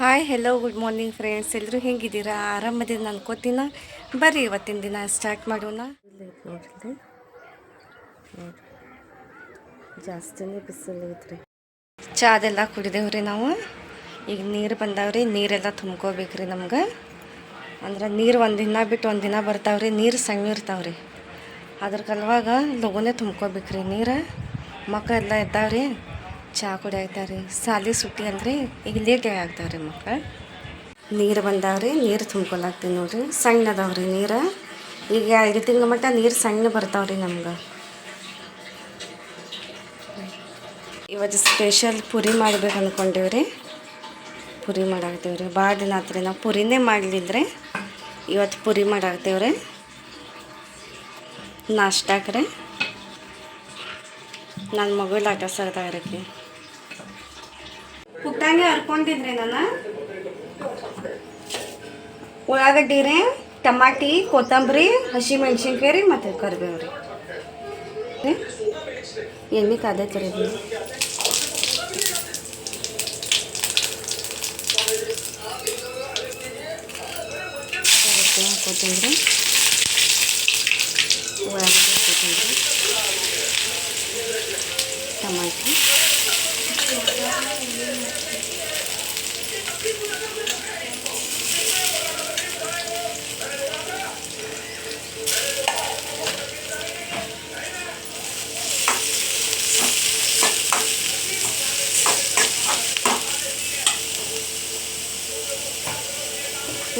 Hi hello good morning friends, ಎಲ್ಲರೂ ಹೆಂಗಿದ್ದೀರಾ? ಆರಾಮದಿನ ಅನ್ಕೋತೀನ. ಬರ್ರಿ ಇವತ್ತಿನ ದಿನ ಸ್ಟಾರ್ಟ್ ಮಾಡೋಣ. ನೋಡ್ರಿ ಜಾಸ್ತಿನೇ ಬಿಸಿಲು ಐತ್ರಿ. ಚಾದೆಲ್ಲ ಕುಡಿದೇವ್ರಿ ನಾವು. ಈಗ ನೀರು ಬಂದಾವ್ರಿ, ನೀರೆಲ್ಲ ತುಂಬ್ಕೋಬೇಕ್ರಿ ನಮ್ಗೆ. ಅಂದ್ರೆ ನೀರು ಒಂದಿನ ಬಿಟ್ಟು ಒಂದಿನ ಬರ್ತಾವ್ರಿ. ನೀರು ಸಣ್ಣ ಇರ್ತಾವ್ರಿ, ಅದ್ರ ಕಲ್ವಾಗ ಲಘುನೇ ತುಂಬ್ಕೋಬೇಕ್ರಿ ನೀರು. ಮಕ್ಕಳೆಲ್ಲ ಇದ್ದಾವ್ರಿ, ಚಹಾ ಕುಡಿಯಾಕ್ತಾವ್ರಿ. ಸಾಲಿ ಸುಟ್ಟಿ ಅಲ್ರಿ, ಈಗ ಲೇಟಾಗಿ ಆಗ್ತಾವ್ರಿ ಮಕ್ಕಳು. ನೀರು ಬಂದಾವ್ರಿ, ನೀರು ತುಂಬ್ಕೊಳಾಕ್ತೀವಿ ನೋಡ್ರಿ. ಸಣ್ಣ ಅದಾವ್ರಿ ನೀರು. ಈಗ 5 ತಿಂಗಳ ಮಟ್ಟ ನೀರು ಸಣ್ಣ ಬರ್ತಾವ್ರಿ ನಮ್ಗೆ. ಇವತ್ತು ಸ್ಪೆಷಲ್ ಪುರಿ ಮಾಡ್ಬೇಕು ಅಂದ್ಕೊಂಡೇವ್ರಿ. ಪುರಿ ಮಾಡಾಕ್ತೇವ್ರಿ. ಭಾಳ ದಿನ ಆತ್ರಿ ನಾವು ಪುರಿನೇ ಮಾಡಲಿದ್ರೆ ಇವತ್ತು ಪುರಿ ಮಾಡಾಕ್ತೇವ್ರಿ ನಾಷ್ಟಾಕ್ರೆ. ನನ್ನ ಮಗಳು ಆಟ ಸರ್ದಾಗ್ರಕ್ಕೆ ಪುಟ್ಟಾಗಿ ಹರ್ಕೊಂಡಿದ್ರಿ. ನಾನು ಉಳ್ಳಾಗಡ್ಡಿ ರೀ, ಟಮಾಟಿ, ಕೊತ್ತಂಬರಿ, ಹಸಿ ಮೆಣ್ಸಿನ್ಕಾಯಿ ರೀ, ಮತ್ತು ಕರಿಬೇವು ರೀ. ಎಣ್ಣೆ ಕಾದೈತ್ರಿ. ಹಾಕೋತೀನ್ರಿ, ಉಳ್ಳಾಗಡ್ಡಿ ಹಾಕೋತೀನ್ರಿ, ಟಮಾಟಿ,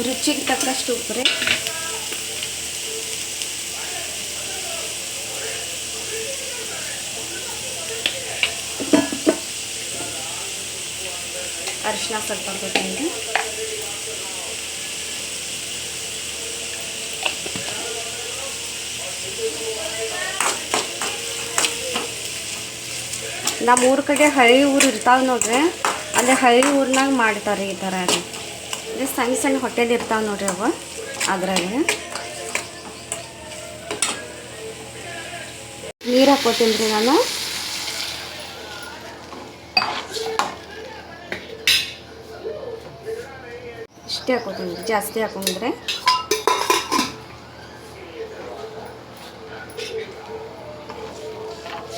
ರುಚಿಗೆ ತಕ್ಕಷ್ಟು ಉಪ್ಪು ರೀ. ಅರಿಶಿನ ಸ್ವಲ್ಪ ಹಾಕೋತೀನಿ. ನಮ್ಮ ಊರ ಕಡೆ ಹಳ್ಳಿ ಊರು ಇರ್ತಾವೆ ನೋಡ್ರಿ, ಅಲ್ಲೇ ಹಳ್ಳಿ ಊರಿನಾಗ ಮಾಡ್ತಾರೆ ಈ ಥರ ರೀ. ಇದು ಸಣ್ಣ ಸಣ್ಣ ಹೋಟೆಲ್ ಇರ್ತಾವೆ ನೋಡ್ರಿ ಅವು, ಅದ್ರಾಗ ನೀರು ಹಾಕೋತೀನಿ ರೀ ನಾನು. ಇಷ್ಟೇ ಹಾಕೋತೀನಿ ರೀ, ಜಾಸ್ತಿ ಹಾಕೊಂಡ್ರೆ.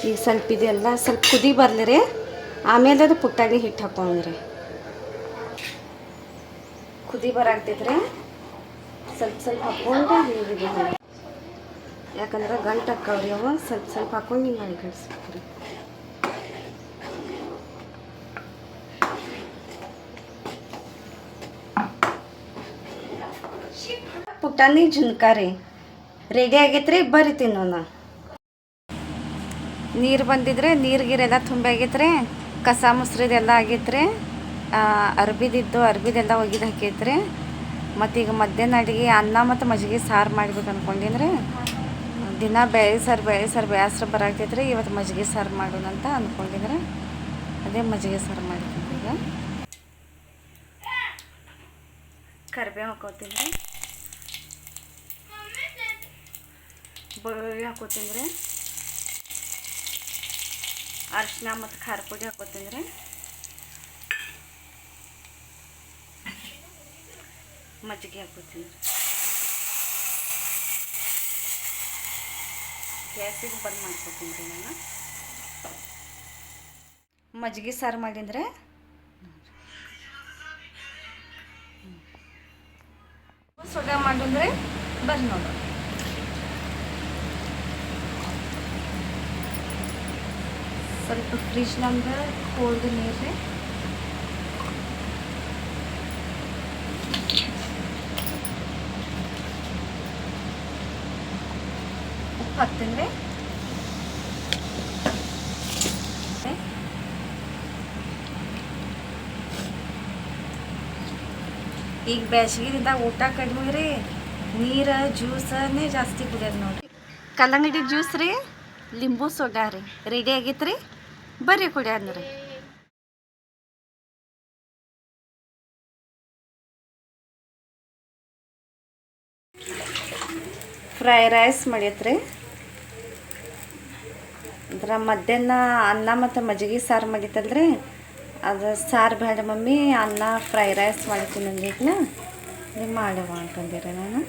ಈಗ ಸ್ವಲ್ಪ ಇದೆಲ್ಲ ಸ್ವಲ್ಪ ಕುದಿ ಬರಲಿ ರೀ, ಆಮೇಲೆ ಅದು ಪುಟ್ಟಾಗಿ ಹಿಟ್ಟು ಹಾಕೊಂಡ್ರಿ. ಕುದಿ ಬರಾಕ್ತಿದ್ರೆ ಸ್ವಲ್ಪ ಸ್ವಲ್ಪ ಹಾಕ್ಕೊಂಡು ಹಿಂಗೆ, ಯಾಕಂದ್ರೆ ಗಂಟು ಹಾಕವ್ರಿ ಅವು. ಸ್ವಲ್ಪ ಸ್ವಲ್ಪ ಹಾಕೊಂಡು ಹಿಂಗೆ ಅಳಿಗಡಿಸ್ಬೇಕು ರೀ. ಪುಟಾಣಿ ಜುನ್ಕಾರಿ ರೆಡಿ ಆಗೈತ್ರಿ, ಬರ್ರಿ ತಿನ್ನೋಣ. ನೀರು ಬಂದಿದ್ರೆ ನೀರಿಗೆಲ್ಲ ತುಂಬಾಗೈತ್ರಿ, ಕಸ ಮುಸ್ರಿದೆಲ್ಲ ಆಗೈತ್ರಿ. ಅರ್ಬಿದೆಲ್ಲ ಒಗಿದು ಹಾಕೈತ್ರಿ. ಮತ್ತೀಗ ಮಧ್ಯಾಹ್ನ ಅಡುಗೆ ಅನ್ನ ಮತ್ತು ಮಜ್ಜಿಗೆ ಸಾರು ಮಾಡ್ಬೇಕು ಅಂದ್ಕೊಂಡಿದ್ರೆ. ದಿನ ಬೇಳೆ ಸಾರು ಬೇಸರ ಬರಾಕ್ತೈತ್ರಿ. ಇವತ್ತು ಮಜ್ಜಿಗೆ ಸಾರು ಮಾಡೋಣ ಅಂತ ಅಂದ್ಕೊಂಡಿದ್ರೆ ಅದೇ ಮಜ್ಜಿಗೆ ಸಾರು ಮಾಡಿದ್ದೀನಿ. ಈಗ ಕರಿಬೇವು ಹಾಕೋತೀನಿ ರೀ, ಬೆಳ್ಳುಳ್ಳಿ ಹಾಕೋತೀನಿ ರೀ, ಅರಿಶಿನ ಮತ್ತು ಖಾರ ಪುಡಿ ಹಾಕೋತೀನಿ ರೀ, ಮಜ್ಜಿಗೆ ಹಾಕೋತೀನಿ ರೀ. ಗ್ಯಾಸಿಗೆ ಬಂದ್ ಮಾಡ್ಕೋತೀನಿ ರೀ ನಾನು. ಮಜ್ಜಿಗೆ ಸಾರು ಮಾಡಿದ್ರೆ ಸೋಡಾ ಮಾಡಿದ್ರೆ ಬರ್ರಿ ನೋಡು. ಸ್ವಲ್ಪ ಫ್ರಿಜ್ನಂಗೆ ಕೋಲ್ಡ್ ನೀರು ರೀ. ಉಪ್ಪು ಹಾಕ್ತೀನಿ ರೀ. ಈಗ ಬೇಸಿಗೆದಿಂದ ಊಟ ಕಡಿಮೆ ರೀ, ನೀರು ಜ್ಯೂಸನ್ನೇ ಜಾಸ್ತಿ ಕುಡಿಯೋದು ನೋಡಿರಿ. ಕಲ್ಲಂಗಡಿ ಜ್ಯೂಸ್ ರೀ, ಲಿಂಬು ಸೋಡಾ ರೀ ರೆಡಿ ಆಗೈತೆ ರೀ, ಬರ್ರಿ ಕುಡಿಯೋಣ ರೀ. ಫ್ರೈ ರೈಸ್ ಮಾಡೈತ್ರಿ. ಅಂದ್ರೆ ಮಧ್ಯಾಹ್ನ ಅನ್ನ ಮತ್ತು ಮಜ್ಜಿಗೆ ಸಾರು ಮಾಡಿತ್ತಲ್ರಿ, ಅದು ಸಾರು ಬೇಡ ಮಮ್ಮಿ, ಅನ್ನ ಫ್ರೈ ರೈಸ್ ಮಾಡ್ತೀನಿ ಅಂದಿದ್ನ ನೀವು ಮಾಡವ ಅಂತಂದಿರಿ ನಾನು.